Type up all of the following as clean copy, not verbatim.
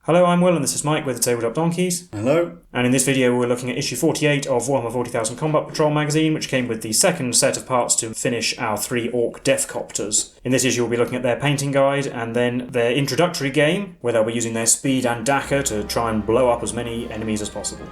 Hello, I'm Will and this is Mike with the Tabletop Donkeys. Hello. And in this video we're looking at issue 48 of Warhammer 40,000 Combat Patrol magazine, which came with the second set of parts to finish our 3 Ork Deffkoptas. In this issue we'll be looking at their painting guide and then their introductory game, where they'll be using their speed and Dakka to try and blow up as many enemies as possible.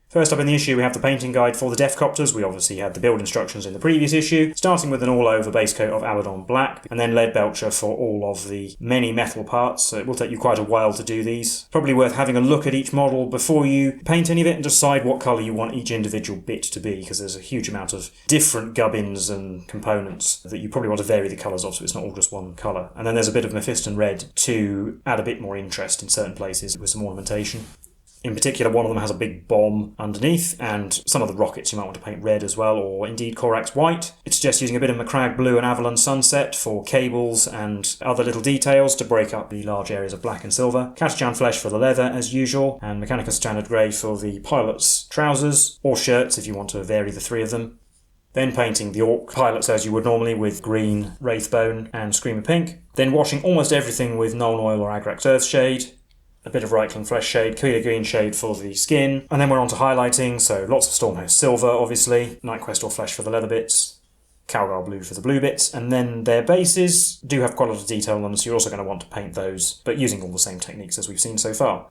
First up in the issue we have the painting guide for the Deffkoptas. We obviously had the build instructions in the previous issue, starting with an all-over base coat of Aladon Black, and then lead belcher for all of the many metal parts, so it will take you quite a while to do these. Probably worth having a look at each model before you paint any of it and decide what colour you want each individual bit to be, because there's a huge amount of different gubbins and components that you probably want to vary the colours of, so it's not all just one colour. And then there's a bit of Mephiston red to add a bit more interest in certain places with some ornamentation. In particular, one of them has a big bomb underneath, and some of the rockets you might want to paint red as well, or indeed Corax white. It suggests using a bit of Macragge blue and Avalon sunset for cables and other little details to break up the large areas of black and silver. Catachan flesh for the leather, as usual, and Mechanicus standard grey for the pilot's trousers, or shirts if you want to vary the 3 of them. Then painting the Ork pilots as you would normally with green, Wraithbone and Screamer Pink. Then washing almost everything with Nuln Oil or Agrax Earthshade. A bit of Reichland Flesh Shade, Keeler Green Shade for the skin, and then we're on to highlighting, so lots of Stormhouse Silver, obviously, Nightquest or Flesh for the leather bits, Calgar Blue for the blue bits, and then their bases do have quite a lot of detail on them, so you're also going to want to paint those, but using all the same techniques as we've seen so far.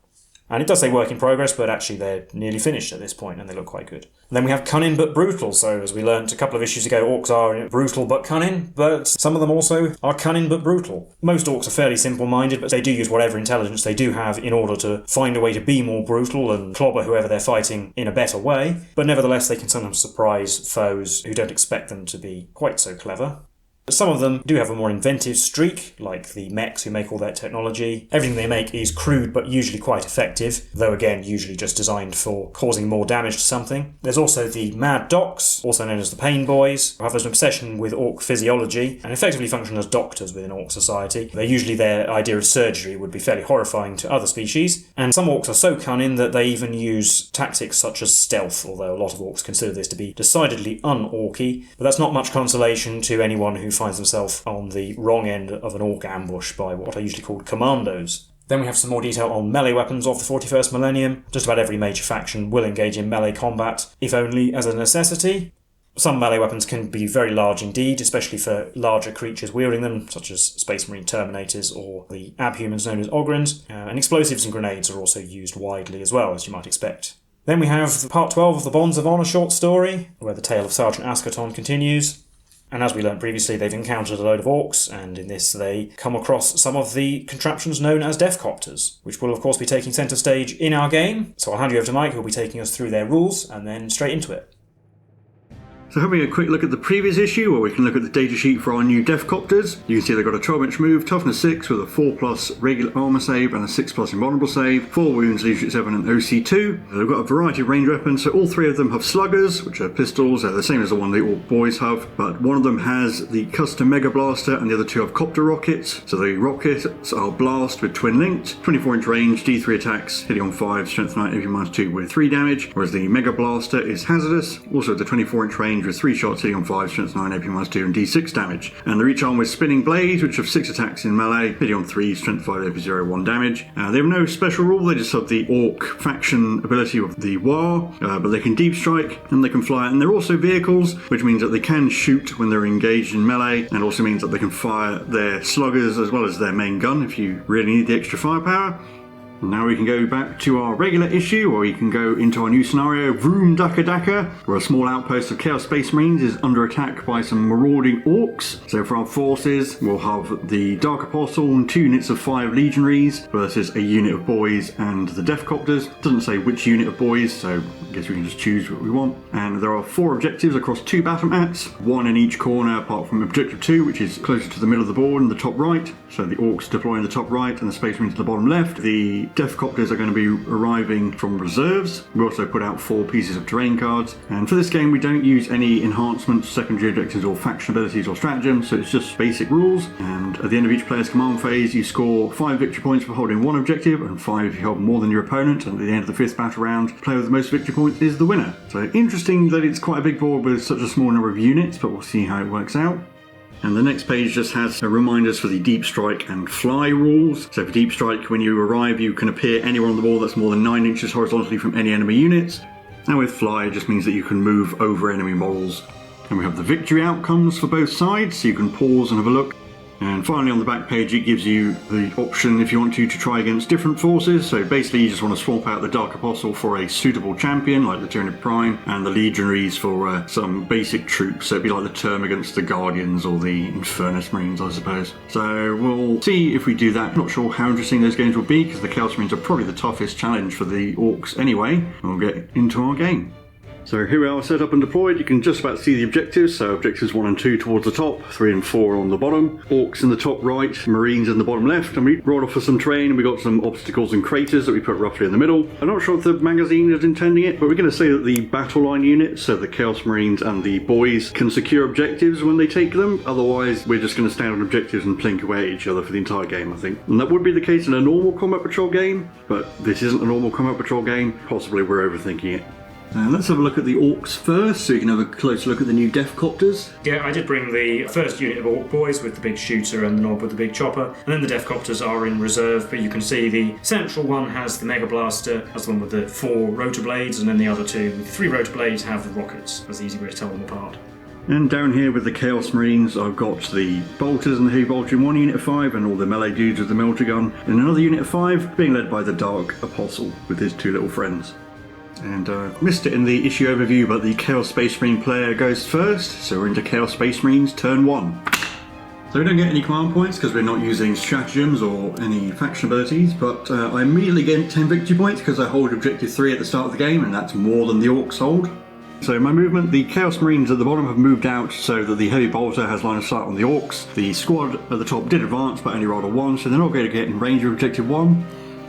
And it does say work in progress, but actually they're nearly finished at this point, and they look quite good. And then we have cunning but brutal, so as we learned a couple of issues ago, orcs are brutal but cunning, but some of them also are cunning but brutal. Most orcs are fairly simple-minded, but they do use whatever intelligence they do have in order to find a way to be more brutal and clobber whoever they're fighting in a better way, but nevertheless they can sometimes surprise foes who don't expect them to be quite so clever. Some of them do have a more inventive streak, like the mechs who make all their technology. Everything they make is crude but usually quite effective, though again usually just designed for causing more damage to something. There's also the Mad Docs, also known as the Pain Boys, who have an obsession with orc physiology and effectively function as doctors within orc society. Their idea of surgery would be fairly horrifying to other species, and some orcs are so cunning that they even use tactics such as stealth, although a lot of orcs consider this to be decidedly un-orky, but that's not much consolation to anyone who finds himself on the wrong end of an orc ambush by what are usually called commandos. Then we have some more detail on melee weapons of the 41st millennium. Just about every major faction will engage in melee combat, if only as a necessity. Some melee weapons can be very large indeed, especially for larger creatures wielding them, such as Space Marine Terminators or the abhumans known as Ogryns, and explosives and grenades are also used widely as well, as you might expect. Then we have part 12 of the Bonds of Honour short story, where the tale of Sergeant Ascaton continues. And as we learned previously, they've encountered a load of orcs, and in this they come across some of the contraptions known as Deffkoptas, which will of course be taking centre stage in our game. So I'll hand you over to Mike, who'll be taking us through their rules, and then straight into it. So having a quick look at the previous issue, where we can look at the datasheet for our new Deffkoptas. You can see they've got a 12-inch move, toughness 6 with a 4+ regular armour save and a 6+ invulnerable save, 4 wounds, leadership 7 and OC2. They've got a variety of range weapons, so all 3 of them have sluggers, which are pistols. They're the same as the one the Ork boys have, but one of them has the custom Mega Blaster and the other 2 have copter rockets. So the rockets are blast with twin linked, 24-inch range, D3 attacks, hitting on 5, strength 9, AP -2 with 3 damage, whereas the Mega Blaster is hazardous, also the 24-inch range with 3 shots hitting on 5, strength 9, AP -2 and D6 damage. And they're each armed with spinning blades, which have 6 attacks in melee, hitting on 3, strength 5, AP 0, 1 damage. They have no special rule, they just have the Ork faction ability of the War, but they can deep strike and they can fly, and they're also vehicles, which means that they can shoot when they're engaged in melee, and also means that they can fire their sluggers as well as their main gun if you really need the extra firepower. Now we can go back to our regular issue, or we can go into our new scenario, Vroom, Dakka, where a small outpost of Chaos Space Marines is under attack by some marauding orcs. So for our forces, we'll have the Dark Apostle and 2 units of 5 legionaries versus a unit of boys and the Deffkoptas. Doesn't say which unit of boys, so I guess we can just choose what we want. And there are 4 objectives across 2 battle mats, 1 in each corner apart from objective 2, which is closer to the middle of the board in the top right. So the orcs deploy in the top right and the Space Marines at the bottom left. The Deffkoptas are going to be arriving from reserves. We also put out 4 pieces of terrain cards, and for this game we don't use any enhancements, secondary objectives or faction abilities or stratagems, so it's just basic rules. And at the end of each player's command phase you score 5 victory points for holding 1 objective and 5 if you hold more than your opponent, and at the end of the 5th battle round, the player with the most victory points is the winner. So interesting that it's quite a big board with such a small number of units, but we'll see how it works out. And the next page just has reminders for the deep strike and fly rules. So for deep strike, when you arrive you can appear anywhere on the board that's more than 9 inches horizontally from any enemy units. And with fly it just means that you can move over enemy models. And we have the victory outcomes for both sides, so you can pause and have a look. And finally on the back page it gives you the option if you want to try against different forces. So basically you just want to swap out the Dark Apostle for a suitable champion like the Tyranid Prime, and the Legionaries for some basic troops. So it'd be like the Term against the Guardians or the Infernus Marines, I suppose. So we'll see if we do that. Not sure how interesting those games will be because the Chaos Marines are probably the toughest challenge for the Orcs anyway. We'll get into our game. So here we are set up and deployed. You can just about see the objectives. So objectives 1 and 2 towards the top, 3 and 4 on the bottom. Orcs in the top right, Marines in the bottom left. And we rolled off for some terrain and we got some obstacles and craters that we put roughly in the middle. I'm not sure if the magazine is intending it, but we're going to say that the battle line units, so the Chaos Marines and the boys, can secure objectives when they take them. Otherwise we're just going to stand on objectives and plink away at each other for the entire game, I think. And that would be the case in a normal Combat Patrol game, but this isn't a normal Combat Patrol game. Possibly we're overthinking it. Let's have a look at the Orcs first, so you can have a close look at the new Deffkoptas. Yeah, I did bring the first unit of Orc boys with the big shooter and the Nob with the big chopper, and then the Deffkoptas are in reserve, but you can see the central one has the Mega Blaster, that's the one with the 4 rotor blades, and then the other 2 with 3 rotor blades have the rockets. That's the easy way to tell them apart. And down here with the Chaos Marines, I've got the bolters and the heavy bolter in one unit of 5, and all the melee dudes with the military gun in another unit of 5, being led by the Dark Apostle with his 2 little friends. And missed it in the issue overview, but the Chaos Space Marine player goes first, so we're into Chaos Space Marines turn 1. So we don't get any command points because we're not using stratagems or any faction abilities, but I immediately get 10 victory points because I hold objective 3 at the start of the game, and that's more than the Orcs hold. So my movement, the Chaos Marines at the bottom have moved out so that the heavy bolter has line of sight on the Orcs. The squad at the top did advance but only rolled a 1, so they're not going to get in range of objective 1.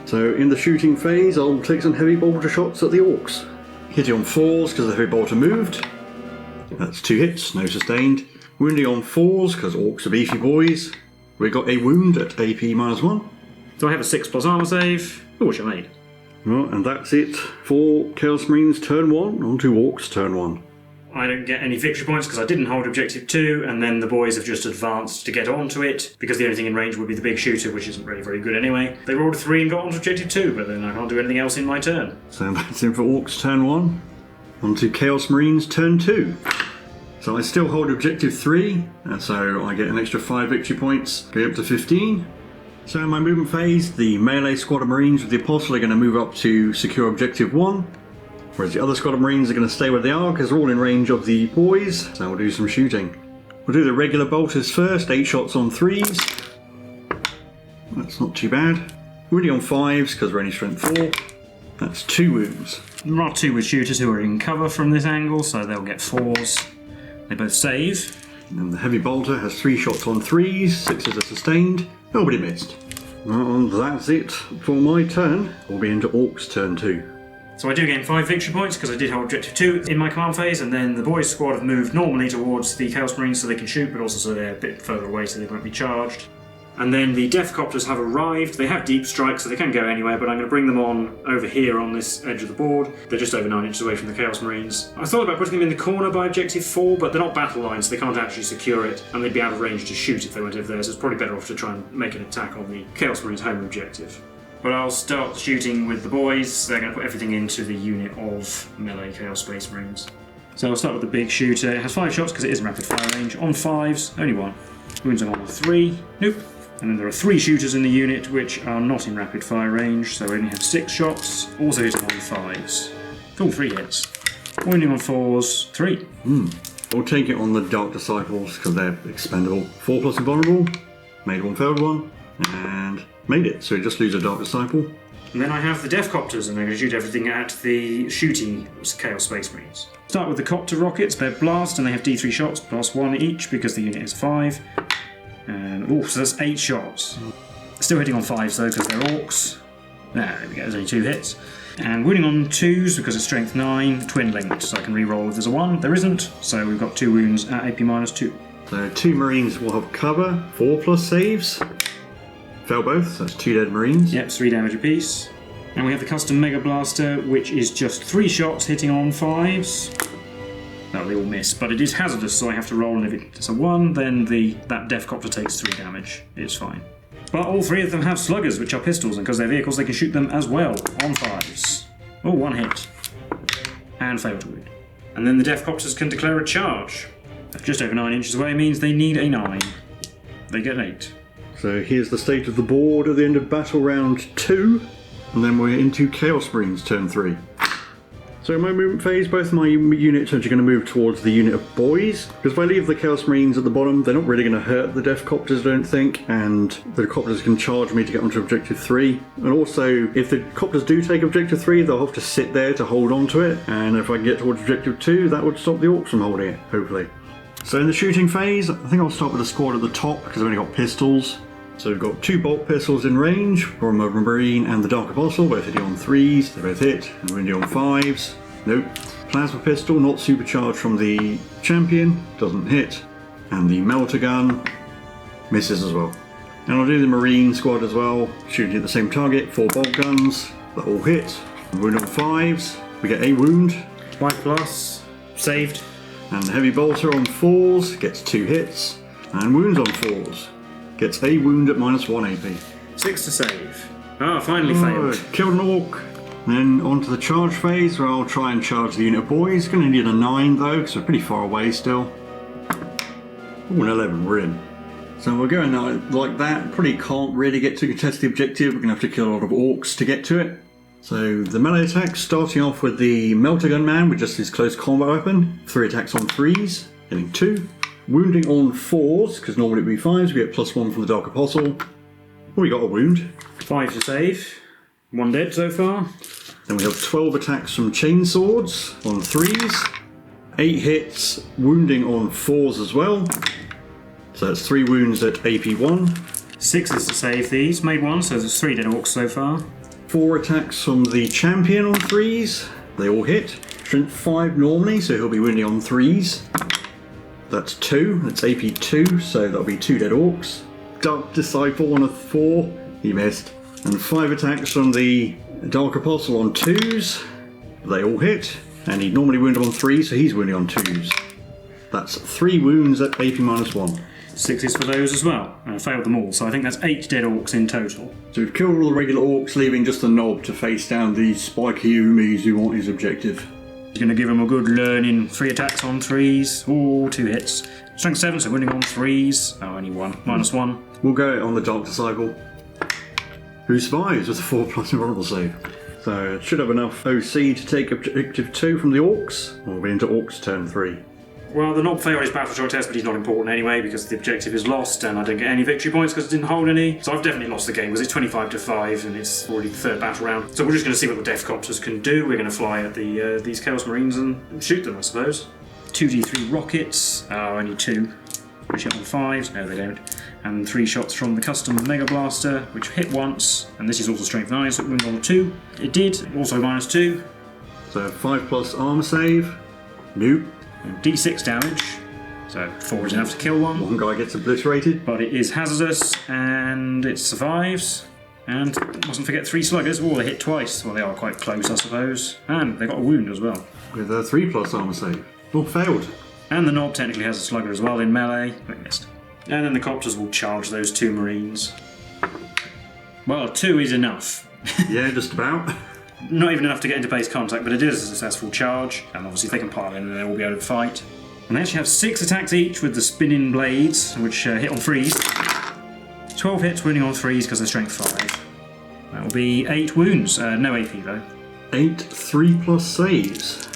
So in the shooting phase, I'll take some heavy bolter shots at the Orcs. Hitting on 4s because the heavy bolter moved. That's 2 hits, no sustained. Wounding on 4s because Orcs are beefy boys. We got a wound at AP -1. So I have a 6+ armor save, which I made. Well, and that's it for Chaos Marines turn 1, on to Orcs turn 1. I don't get any victory points because I didn't hold objective 2, and then the boys have just advanced to get onto it, because the only thing in range would be the big shooter, which isn't really very good anyway. They rolled a 3 and got onto objective 2, but then I can't do anything else in my turn. So that's it for Orcs turn 1. On to Chaos Marines turn 2. So I still hold objective 3, and so I get an extra 5 victory points, go up to 15. So in my movement phase, the melee squad of Marines with the Apostle are going to move up to secure objective 1. Whereas the other squad of Marines are going to stay where they are because they're all in range of the boys, so we'll do some shooting. We'll do the regular bolters first, 8 shots on 3s. That's not too bad. Wounding on 5s because we're only strength 4. That's 2 wounds. There are 2 with shooters who are in cover from this angle, so they'll get 4s. They both save. And the heavy bolter has 3 shots on 3s, 6s are sustained. Nobody missed. Well, and that's it for my turn. We'll be into Orcs turn 2. So I do gain 5 victory points because I did hold objective 2 in my command phase, and then the boys squad have moved normally towards the Chaos Marines so they can shoot, but also so they're a bit further away so they won't be charged. And then the Deffkoptas have arrived. They have deep strike, so they can go anywhere, but I'm going to bring them on over here on this edge of the board. They're just over 9 inches away from the Chaos Marines. I thought about putting them in the corner by objective 4, but they're not battle lines, so they can't actually secure it, and they'd be out of range to shoot if they went over there, so it's probably better off to try and make an attack on the Chaos Marines' home objective. But I'll start shooting with the boys. They're going to put everything into the unit of melee Chaos Space Marines. So I'll start with the big shooter. It has 5 shots because it is in rapid fire range. On 5s, only 1. Wounds on 3. Nope. And then there are 3 shooters in the unit which are not in rapid fire range, so I only have 6 shots. Also hitting on 5s. All 3 hits. Wounding on 4s, 3. We'll take it on the Dark Disciples because they're expendable. 4+ invulnerable. Made 1, failed 1. And made it, so we just lose a Dark Disciple. And then I have the Deffkoptas, and they're going to shoot everything at the shooting Chaos Space Marines. Start with the Copter rockets, they're blast, and they have D3 shots, +1 each, because the unit is 5. And, so that's 8 shots. Still hitting on 5s though, because they're Orcs. There we go, there's only 2 hits. And wounding on 2s because it's strength 9, twin linked, so I can re-roll if there's a 1. There isn't, so we've got 2 wounds at AP -2. So 2 Marines will have cover, 4+ saves. Fail both, so that's 2 dead Marines. Yep, 3 damage apiece. And we have the custom Mega Blaster, which is just 3 shots hitting on 5s. No, they all miss, but it is hazardous, so I have to roll, and if it's a 1, then that Deffkopta takes 3 damage. It's fine. But all 3 of them have sluggers, which are pistols, and because they're vehicles, they can shoot them as well, on 5s. Oh, 1 hit. And fail to wound. And then the Deffkoptas can declare a charge. Just over 9 inches away means they need a 9. They get an 8. So here's the state of the board at the end of battle round 2, and then we're into Chaos Marines turn 3. So in my movement phase, both of my units are going to move towards the unit of boys, because if I leave the Chaos Marines at the bottom, they're not really going to hurt the Deffkoptas, I don't think, and the Copters can charge me to get onto Objective 3. And also, if the Copters do take Objective 3, they'll have to sit there to hold on to it, and if I can get towards Objective 2, that would stop the Orcs from holding it, hopefully. So in the shooting phase, I think I'll start with the squad at the top, because I've only got pistols. So we've got 2 bolt pistols in range from a Marine and the Dark Apostle, both hitting on 3s, they both hit, and wounding on 5s. Nope. Plasma pistol, not supercharged from the champion, doesn't hit. And the melter gun misses as well. And I'll do the Marine squad as well, shooting at the same target, 4 bolt guns, that all hit. Wound on 5s, we get a wound. 5+, saved. And the heavy bolter on 4s gets 2 hits. And wounds on 4s. Gets a wound at -1 AP. 6 to save. Ah, finally failed. Killed an Orc. Then on to the charge phase, where I'll try and charge the unit of boys. Going to need a 9 though, because we're pretty far away still. Ooh, an 11, we're in. So we're going out like that. Probably can't really get to contest the objective. We're going to have to kill a lot of Orcs to get to it. So the melee attacks, starting off with the melter gun man with just his close combat weapon. 3 attacks on 3s, getting 2. Wounding on 4s, because normally it would be 5s, we get +1 from the Dark Apostle. Oh, we got a wound. 5 to save. 1 dead so far. Then we have 12 attacks from chainswords on 3s. 8 hits, wounding on 4s as well. So that's 3 wounds at AP1. 6 to save these. Made 1, so there's 3 dead Orcs so far. 4 attacks from the champion on 3s. They all hit. Strength 5 normally, so he'll be wounding on 3s. That's 2, that's AP2, so that'll be 2 dead Orcs. Dark Disciple on a 4, he missed. And 5 attacks from the Dark Apostle on 2s, they all hit. And he'd normally wound on 3, so he's wounding on 2s. That's 3 wounds at AP -1. 6 for those as well. I failed them all, so I think that's 8 dead Orcs in total. So we've killed all the regular Orcs, leaving just the knob to face down these spiky Umis who want his objective. He's going to give him a good learning. 3 attacks on 3s. Ooh, 2 hits. Strength 7, so winning on 3s. Oh, only 1. -1. We'll go on the Dark Disciple, who survives with a 4+ invulnerable save. So it should have enough OC to take Objective 2 from the Orcs. We'll be into Orcs turn 3. Well, the knob failed his battle choice test, but he's not important anyway because the objective is lost and I don't get any victory points because I didn't hold any. So I've definitely lost the game because it's 25 to 5 and it's already the 3rd battle round. So we're just going to see what the Deffkoptas can do. We're going to fly at these Chaos Marines and shoot them, I suppose. 2d3 rockets. Oh, only 2. Which hit on 5s. No, they don't. And 3 shots from the custom Mega Blaster, which hit once. And this is also strength 9, so it went on a 2. It did. Also -2. So 5+ armor save. Nope. And D6 damage, so 4 is enough to kill one. One guy gets obliterated. But it is hazardous, and it survives. And mustn't forget 3 sluggers. Oh, they hit twice. Well, they are quite close, I suppose. And they got a wound as well. With a 3+ armor save. Oh, failed. And the knob technically has a slugger as well in melee, but it missed. And then the Copters will charge those 2 Marines. Well, 2 is enough. Yeah, just about. Not even enough to get into base contact, but it is a successful charge, and obviously if they can pile in, then they will be able to fight. And they actually have 6 attacks each with the spinning blades, which hit on 3s. 12 hits, wounding on 3s because they're strength 5. That will be 8 wounds, no AP though. 8 3+ saves.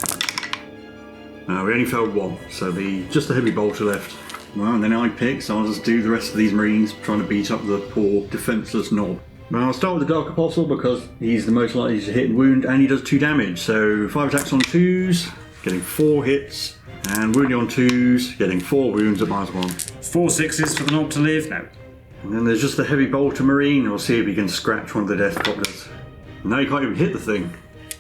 We only failed 1, so just the heavy bolter left. Well, and then I pick, so I'll just do the rest of these Marines, trying to beat up the poor defenceless knob. Well, I'll start with the Dark Apostle because he's the most likely to hit and wound, and he does 2 damage. So 5 attacks on 2s, getting 4 hits, and wounding on 2s, getting 4 wounds at -1. 4 6s for the knob to live? No. And then there's just the Heavy Bolter Marine. We'll see if he can scratch one of the Deffkoptas. Now you can't even hit the thing.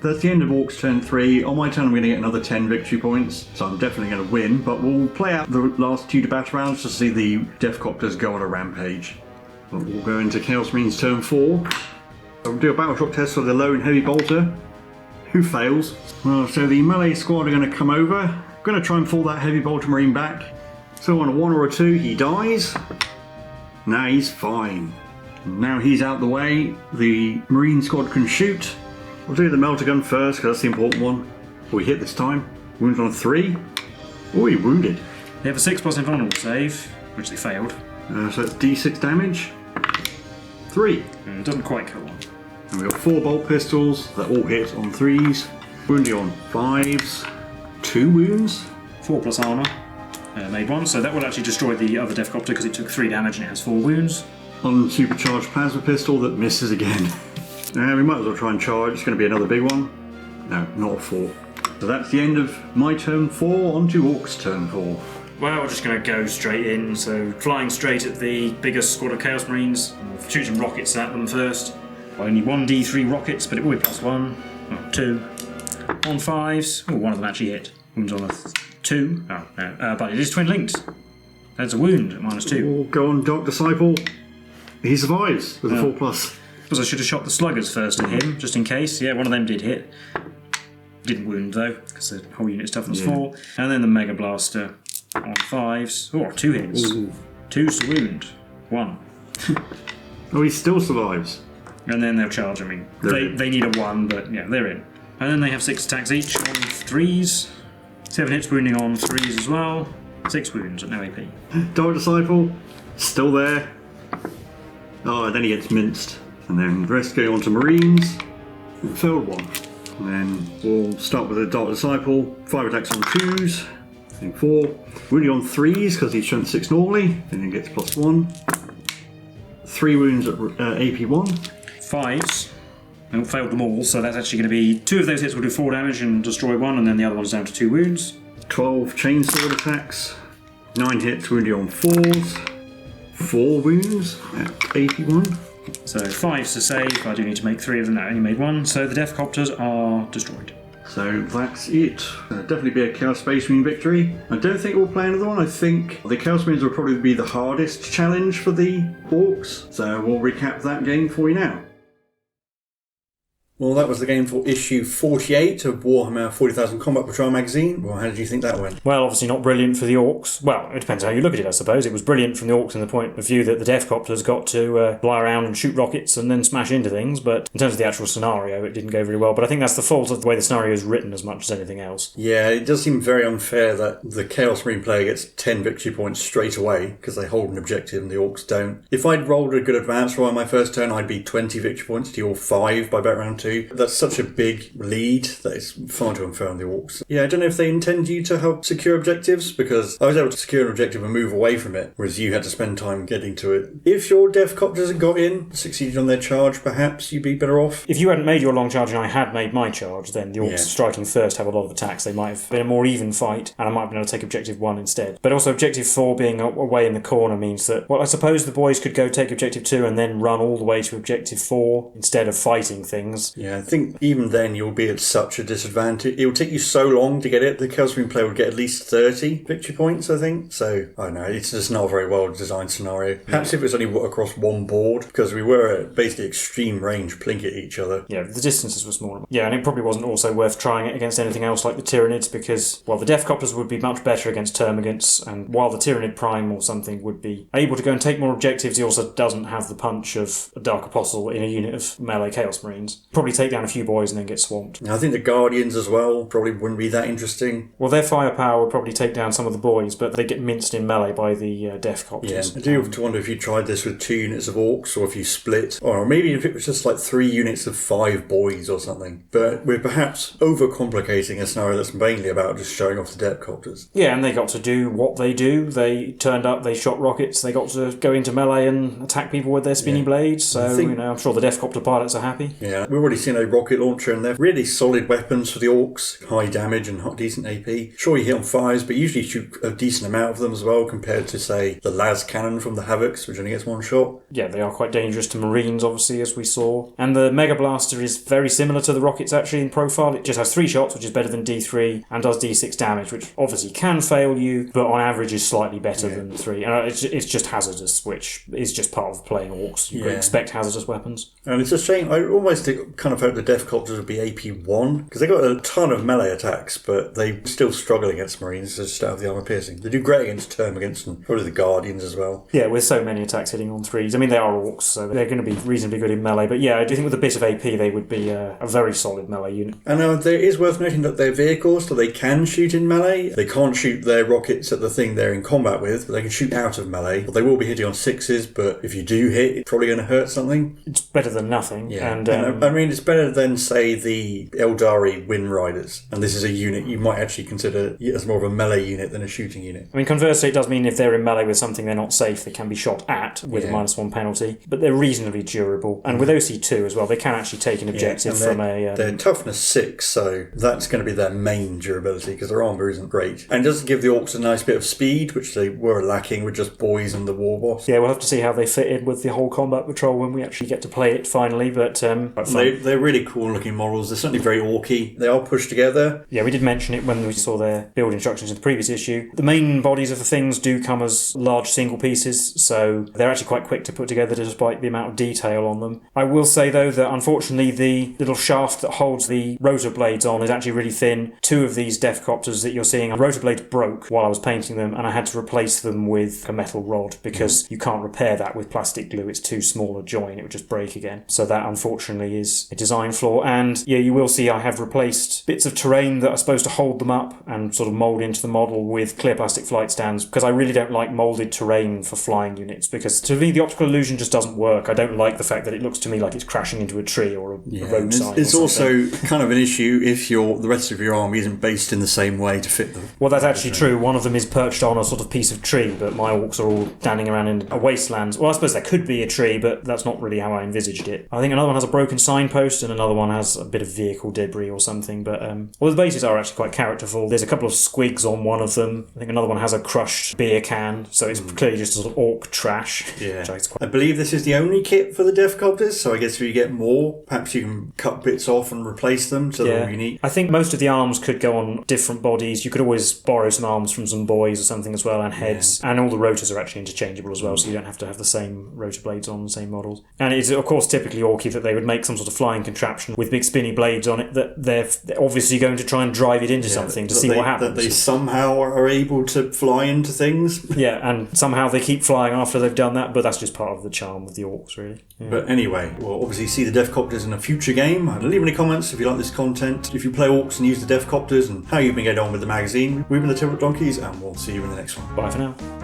That's the end of Orks turn 3. On my turn I'm going to get another 10 victory points, so I'm definitely going to win, but we'll play out the last 2 debate rounds to see the Deffkoptas go on a rampage. But we'll go into Chaos Marines turn 4. We'll do a battle shock test for the lone heavy bolter, who fails. Well, so the melee squad are going to come over. I'm going to try and fall that heavy bolter marine back. So on a 1 or a 2 he dies. Now he's fine. Now he's out the way, the marine squad can shoot. We'll do the melter gun first because that's the important one. We hit this time. Wounds on a 3. Oh, he wounded. They have a 6+ invulnerable save, which they failed. So it's D6 damage. 3. It doesn't quite kill one. And we've got 4 bolt pistols that all hit on 3s. Wounding on 5s. 2 wounds. 4+ armour. Made 1, so that will actually destroy the other Deffkopta because it took 3 damage and it has 4 wounds. On supercharged plasma pistol that misses again. Now we might as well try and charge. It's going to be another big one. No, not a 4. So that's the end of my turn 4. On to Orks turn 4. Well, we're just going to go straight in. So flying straight at the biggest squad of Chaos Marines. We'll shoot some rockets at them first. Only 1d3 rockets, but it will be +1. Oh, 2. On 5s. Oh, one of them actually hit. Wounds on a 2. Oh, no. But it is twin linked. That's a wound at -2. We'll go on Dark Disciple. He survives with a 4+. Because I should have shot the sluggers first at him, just in case. Yeah, one of them did hit. Didn't wound though, because the whole unit's toughness 4. And then the Mega Blaster on 5s. Oh, 2 hits. Ooh. 2's to wound. 1. Oh, he still survives. And then they'll charge. I mean, they need a 1, but yeah, they're in. And then they have 6 attacks each on 3s. 7 hits wounding on 3s as well. 6 wounds at no AP. Dark Disciple, still there. Oh, and then he gets minced. And then the rest go on to Marines. Failed 1. And then we'll start with the Dark Disciple. 5 attacks on 2s. Then 4. Wounding on 3s because he's strength 6 normally. Then he gets +1. 3 wounds at AP1. 5s. And failed them all, so that's actually going to be 2 of those hits will do 4 damage and destroy 1, and then the other one's down to 2 wounds. 12 chainsword attacks. 9 hits wounding on 4s. 4 wounds at AP1. So 5's to save. I do need to make 3 of them. That only made 1. So the Deffkoptas are destroyed. So that's it. Definitely be a Chaos Space Marine victory. I don't think we'll play another one. I think the Chaos Marines will probably be the hardest challenge for the Orks. So we'll recap that game for you now. Well, that was the game for issue 48 of Warhammer 40,000 Combat Patrol magazine. Well, how did you think that went? Well, obviously not brilliant for the Orks. Well, it depends how you look at it, I suppose. It was brilliant from the Orks in the point of view that the Deffkoptas got to fly around and shoot rockets and then smash into things, but in terms of the actual scenario, it didn't go very well. But I think that's the fault of the way the scenario is written as much as anything else. Yeah, it does seem very unfair that the Chaos Marine player gets 10 victory points straight away because they hold an objective and the Orks don't. If I'd rolled a good advance roll on my first turn, I'd be 20 victory points to your 5 by bet round 2. That's such a big lead that is far too unfair on the Orks. Yeah, I don't know if they intend you to help secure objectives, because I was able to secure an objective and move away from it, whereas you had to spend time getting to it. If your Deffkoptas had got in, succeeded on their charge, perhaps you'd be better off. If you hadn't made your long charge and I had made my charge, then the Orks striking first have a lot of attacks. They might have been a more even fight, and I might have been able to take objective 1 instead. But also objective 4 being away in the corner means that, well, I suppose the boys could go take objective 2 and then run all the way to objective 4 instead of fighting things. Yeah, I think even then you'll be at such a disadvantage. It will take you so long to get it. The Chaos Marine player would get at least 30 victory points, I think. So, I don't know, it's just not a very well designed scenario. Perhaps if it was only across one board, because we were at basically extreme range plinking at each other. Yeah, the distances were smaller. Yeah, and it probably wasn't also worth trying it against anything else like the Tyranids, because, well, the Deffkoptas would be much better against Termagants, and while the Tyranid Prime or something would be able to go and take more objectives, he also doesn't have the punch of a Dark Apostle in a unit of melee Chaos Marines. Probably take down a few boys and then get swamped. I think the Guardians as well probably wouldn't be that interesting. Well, their firepower would probably take down some of the boys, but they get minced in melee by the Deffkoptas. Yeah, I do have to wonder if you tried this with 2 units of Orks, or if you split, or maybe if it was just like 3 units of 5 boys or something. But we're perhaps overcomplicating a scenario that's mainly about just showing off the Deffkoptas. Yeah, and they got to do what they do. They turned up, they shot rockets, they got to go into melee and attack people with their spinny blades. So, I'm sure the Deffkopta pilots are happy. Yeah, we've already already seen a rocket launcher, and they're really solid weapons for the Orks. High damage and decent AP. Sure, you hit on fires, but usually shoot a decent amount of them as well, compared to, say, the las cannon from the Havocs, which only gets one shot. Yeah, they are quite dangerous to Marines, obviously, as we saw. And the Mega Blaster is very similar to the rockets, actually, in profile. It just has 3 shots, which is better than D3, and does D6 damage, which obviously can fail you, but on average is slightly better than 3. And it's just hazardous, which is just part of playing Orks. You expect hazardous weapons. And it's a shame. I almost kind of hope the Deffkoptas would be AP1, because they got a ton of melee attacks, but they still struggle against Marines just out of the armor piercing. They do great against Term against them, probably the Guardians as well. Yeah, with so many attacks hitting on 3s. I mean, they are Orks, so they're going to be reasonably good in melee, but yeah, I do think with a bit of AP they would be a very solid melee unit. And there is worth noting that their vehicles, so they can shoot in melee. They can't shoot their rockets at the thing they're in combat with, but they can shoot out of melee. But they will be hitting on 6s, but if you do hit, it's probably going to hurt something. It's better than nothing. Yeah. And I mean, it's better than, say, the Eldari Wind Riders. And this is a unit you might actually consider as more of a melee unit than a shooting unit. I mean, conversely, it does mean if they're in melee with something they're not safe, they can be shot at with a -1 penalty, but they're reasonably durable. And with OC2 as well, they can actually take an objective from a... They're toughness 6, so that's going to be their main durability, because their armour isn't great. And it doesn't give the Orks a nice bit of speed, which they were lacking with just boys and the war boss. Yeah, we'll have to see how they fit in with the whole combat patrol when we actually get to play it finally, but... They're really cool looking models. They're certainly very orky. They are pushed together. Yeah, we did mention it when we saw their build instructions in the previous issue. The main bodies of the things do come as large single pieces, so they're actually quite quick to put together despite the amount of detail on them. I will say, though, that unfortunately the little shaft that holds the rotor blades on is actually really thin. 2 of these Deffkoptas that you're seeing, rotor blades broke while I was painting them, and I had to replace them with a metal rod because you can't repair that with plastic glue. It's too small a join. It would just break again. So that, unfortunately, is a design flaw. And yeah, you will see I have replaced bits of terrain that are supposed to hold them up and sort of mould into the model with clear plastic flight stands, because I really don't like moulded terrain for flying units, because to me the optical illusion just doesn't work. I don't like the fact that it looks to me like it's crashing into a tree or a road sign. It's also kind of an issue if the rest of your army isn't based in the same way to fit them. Well, that's actually true. One of them is perched on a sort of piece of tree, but my Orks are all standing around in a wasteland. Well, I suppose there could be a tree, but that's not really how I envisaged it. I think another one has a broken signpost and another one has a bit of vehicle debris or something, but well, the bases are actually quite characterful. There's a couple of squigs on one of them. I think another one has a crushed beer can, so it's clearly just a sort of Ork trash. Yeah. I believe this is the only kit for the Deffkoptas, so I guess if you get more, perhaps you can cut bits off and replace them so they're all unique. I think most of the arms could go on different bodies. You could always borrow some arms from some boys or something as well, and heads. And all the rotors are actually interchangeable as well, so you don't have to have the same rotor blades on the same models. And it's, of course, typically Orky that they would make some sort of flying contraption with big spinny blades on it that they're obviously going to try and drive it into something to see what happens. That they somehow are able to fly into things. Yeah, and somehow they keep flying after they've done that, but that's just part of the charm of the Orks, really. Yeah. But anyway, we'll obviously see the Deffkoptas in a future game. Leave any comments if you like this content, if you play Orks and use the Deffkoptas, and how you've been getting on with the magazine. We've been the Tabletop Donkeys, and we'll see you in the next one. Bye for now.